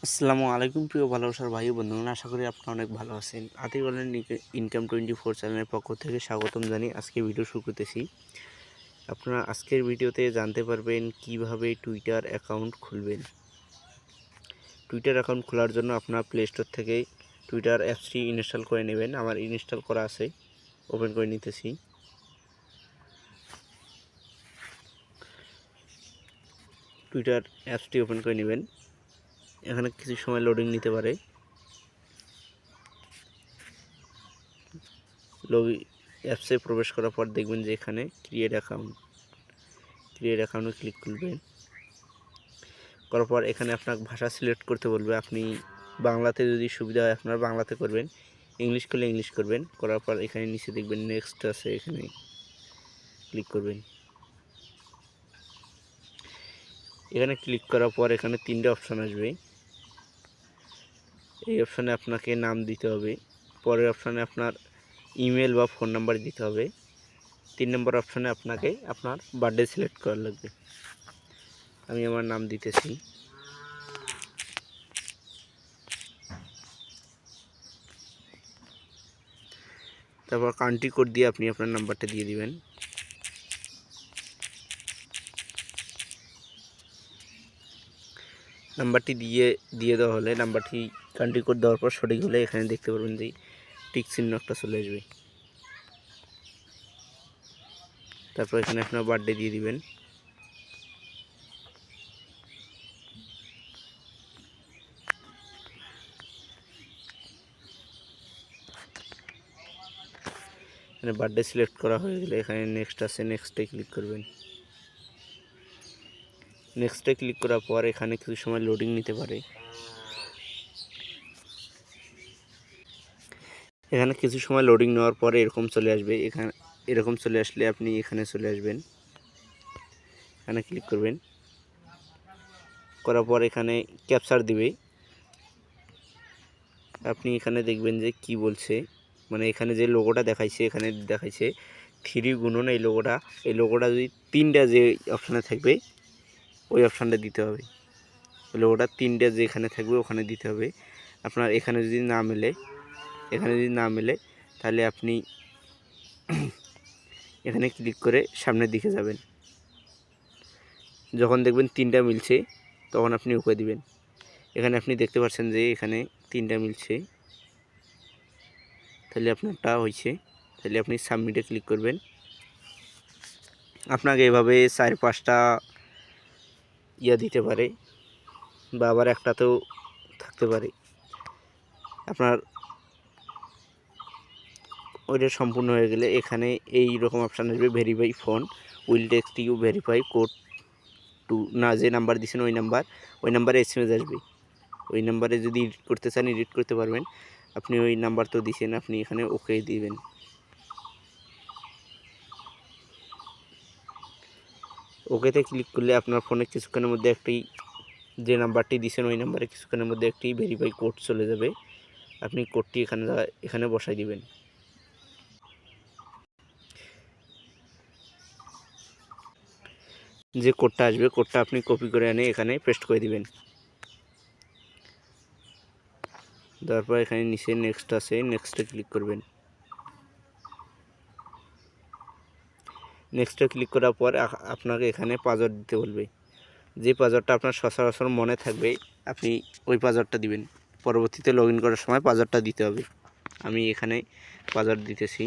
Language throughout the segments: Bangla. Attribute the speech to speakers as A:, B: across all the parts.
A: আসসালামু আলাইকুম প্রিয় ভালোবাসার ভাই বন্ধুগণ, আশা করি আপনারা অনেক ভালো আছেন। আতিক অনলাইন ইনকাম 24 চ্যানেলের পক্ষ থেকে স্বাগতম জানিয়ে আজকে ভিডিও শুরু করতেছি। আপনারা আজকের ভিডিওতে জানতে পারবেন কিভাবে টুইটার অ্যাকাউন্ট খুলবেন। টুইটার অ্যাকাউন্ট খোলার জন্য আপনার প্লে স্টোর থেকে টুইটার অ্যাপসটি ইনস্টল করে নেবেন। আমার ইনস্টল করা আছে, ওপেন করে নিতেছি। টুইটার অ্যাপসটি ওপেন করে নেবেন। এখানে কিছু সময় লোডিং নিতে পারে। অ্যাপসে প্রবেশ করার পর দেখবেন যে এখানে ক্রিয়েট অ্যাকাউন্টে ক্লিক করবেন। করার পর এখানে আপনার ভাষা সিলেক্ট করতে বলবে। আপনি বাংলাতে যদি সুবিধা হয় আপনার বাংলাতে করবেন, ইংলিশ করলে ইংলিশ করবেন। করার পর এখানে নিচে দেখবেন নেক্সট আছে, এখানে ক্লিক করবেন। এখানে ক্লিক করার পর এখানে তিনটে অপশান আসবে। এই অপশানে আপনাকে নাম দিতে হবে। পরের অপশানে আপনার ইমেল বা ফোন নাম্বার দিতে হবে। 3 নম্বর অপশানে আপনাকে আপনার বার্থডে সিলেক্ট করা লাগবে। আমি আমার নাম দিতেছি। তারপর কান্ট্রি কোড দিয়ে আপনি আপনার নাম্বারটা দিয়ে দিবেন। নাম্বারটি দিয়ে দেওয়া হলে, নাম্বারটি কান্ট্রি কোড দেওয়ার পর সঠিক হলে এখানে দেখতে পারবেন যে টিক চিহ্ন একটা চলে আসবে। তারপর এখানে আপনার বার্থডে দিয়ে দিবেন। এখানে বার্থডে সিলেক্ট করা হয়ে গেলে এখানে নেক্সট আছে, নেক্সটে ক্লিক করবেন। নেক্সটে ক্লিক করার পর এখানে কিছু সময় লোডিং নিতে পারে। এখানে কিছু সময় লোডিং নেওয়ার পরে এরকম চলে আসবে। এরকম চলে আসলে আপনি এখানে চলে আসবেন, এখানে ক্লিক করবেন। করার পর এখানে ক্যাপচার দিবে। আপনি এখানে দেখবেন যে কি বলছে, মানে এখানে যে লোগোটা দেখাইছে, এখানে দেখাইছে 3 গুণন এই লোগোটা যদি 3টা যে অপশানে থাকবে ওই অপশানটা দিতে হবে। লোগোটা 3টা যেখানে থাকবে ওখানে দিতে হবে। আপনার এখানে যদি না মেলে তাহলে আপনি এখানে ক্লিক করে সামনের দিকে যাবেন। যখন দেখবেন 3টা মিলছে তখন আপনি ওকে দিবেন। এখানে আপনি দেখতে পাচ্ছেন যে এখানে 3টা মিলছে, তাহলে আপনারটা হয়েছে। তাহলে আপনি সাবমিটে ক্লিক করবেন। আপনাকে এভাবে 4-5টা দিতে পারে, বা আবার একটাতেও থাকতে পারে। আপনার ওইটা সম্পূর্ণ হয়ে গেলে এখানে এই রকম অপশান আসবে, verify phone will text you verify code to, না যে নাম্বার দিয়েছেন ওই নাম্বারে এসএমএস আসবে। ওই নাম্বারে যদি এডিট করতে চান এডিট করতে পারবেন। আপনি ওই নাম্বার তো দিয়েছেন, আপনি এখানে ওকে দিবেন। ওকেতে ক্লিক করলে আপনার ফোনে কিছুক্ষণের মধ্যে যে নাম্বারটি দিয়েছেন ওই নাম্বারে কিছুক্ষণের মধ্যে একটি ভেরিফাই কোড চলে যাবে। আপনি কোডটি এখানে বসাই দিবেন। যে কোডটা আসবে কোডটা আপনি কপি করে এনে এখানে পেস্ট করে দিবেন। তারপর এখানে নিচে নেক্সট আছে, নেক্সটে ক্লিক করবেন। নেক্সটে ক্লিক করার পর আপনাকে এখানে পাসওয়ার্ড দিতে বলবে। যে পাসওয়ার্ডটা আপনার সচরাচর মনে থাকবে আপনি ওই পাসওয়ার্ডটা দিবেন। পরবর্তীতে লগ ইন করার সময় পাসওয়ার্ডটা দিতে হবে। আমি এখানে পাসওয়ার্ড দিতেছি।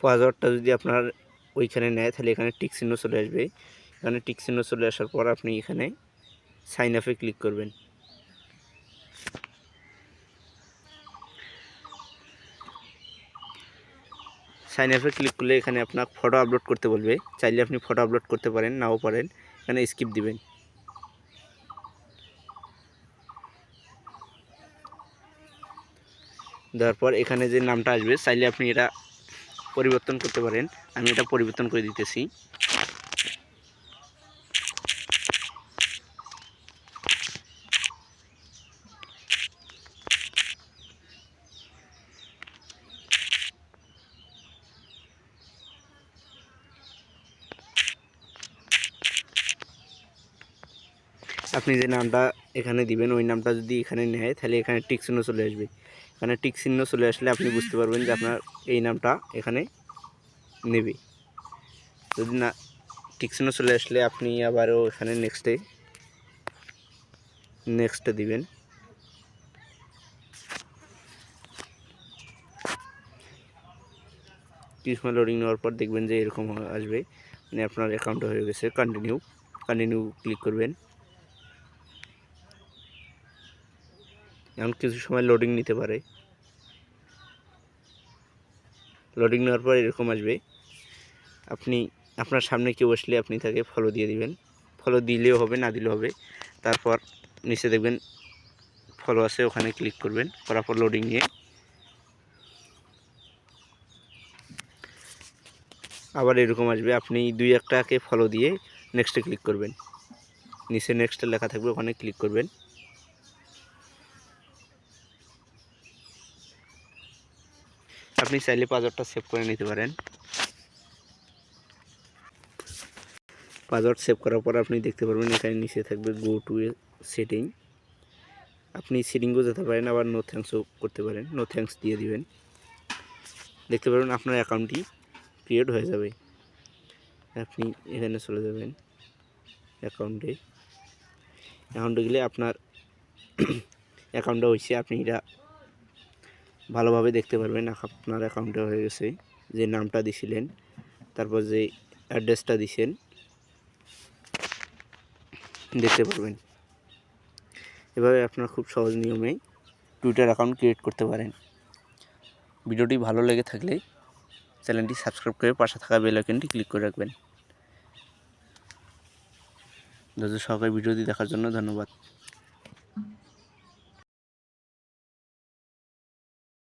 A: পাসওয়ার্ডটা যদি আপনার ওইখানে নেয় তাহলে এখানে টিক চিহ্ন চলে আসবে। এখানে টিক চিহ্ন চলে আসার পর আপনি এখানে সাইন আপে ক্লিক করবেন। সাইন আপে ক্লিক করলে এখানে আপনার ফটো আপলোড করতে বলবে। চাইলে আপনি ফটো আপলোড করতে পারেন, নাও পারেন। এখানে স্কিপ দিবেন। দেওয়ার পর এখানে যে নামটা আসবে চাইলে আপনি এটা পরিবর্তন করতে পারেন। আমি এটা পরিবর্তন করে দিতেছি। আপনি যে নামটা এখানে দিবেন ওই নামটা যদি এখানে নেয় তাহলে এখানে টিক চিহ্ন চলে আসবে। এখানে টিক চিহ্ন চলে আসলে আপনি বুঝতে পারবেন যে আপনার এই নামটা এখানে নেবে। যদি না টিক চিহ্ন চলে আসলে আপনি আবারও এখানে নেক্সটে দিবেন। কিছু সময় লোডিং নেওয়ার পর দেখবেন যে এরকম আসবে, মানে আপনার অ্যাকাউন্টটা হয়ে গেছে। কন্টিনিউ ক্লিক করবেন। এখন কিছু সময় লোডিং নিতে পারে। লোডিং নেওয়ার পর এরকম আসবে। আপনার সামনে কেউ আসলে আপনি তাকে ফলো দিয়ে দিবেন। ফলো দিলেও হবে, না দিলেও হবে। তারপর নিচে দেখবেন ফলো আছে, ওখানে ক্লিক করবেন। করার পর লোডিং নিয়ে আবার এরকম আসবে। আপনি 2-1টাকে ফলো দিয়ে নেক্সটে ক্লিক করবেন। নিচে নেক্সটে লেখা থাকবে, ওখানে ক্লিক করবেন। আপনি চাইলে পাসওয়ার্ডটা সেভ করে নিতে পারেন। পাসওয়ার্ড সেভ করার পর আপনি দেখতে পারবেন এখানে নিচে থাকবে গো টু সেটিং। আপনি সেটিংও যেতে পারেন, আবার নো থ্যাঙ্কসও করতে পারেন। নো থ্যাঙ্কস দিয়ে দিবেন। দেখতে পারবেন আপনার অ্যাকাউন্টটি ক্রিয়েট হয়ে যাবে। আপনি এখানে চলে যাবেন অ্যাকাউন্টে গেলে আপনার অ্যাকাউন্টটা হয়েছে, আপনি এটা ভালোভাবে দেখতে পারবেন। আপনার অ্যাকাউন্টে হয়ে গেছে। যে নামটা দিছিলেন, তারপর যে অ্যাড্রেসটা দিছেন দেখতে পারবেন। এভাবে আপনার খুব সহজ নিয়মে টুইটার অ্যাকাউন্ট ক্রিয়েট করতে পারেন। ভিডিওটি ভালো লেগে থাকলে চ্যানেলটি সাবস্ক্রাইব করে পাশে থাকা বেল আইকনটি ক্লিক করে রাখবেন। ধৈর্য সহকারে ভিডিওটি দেখার জন্য ধন্যবাদ।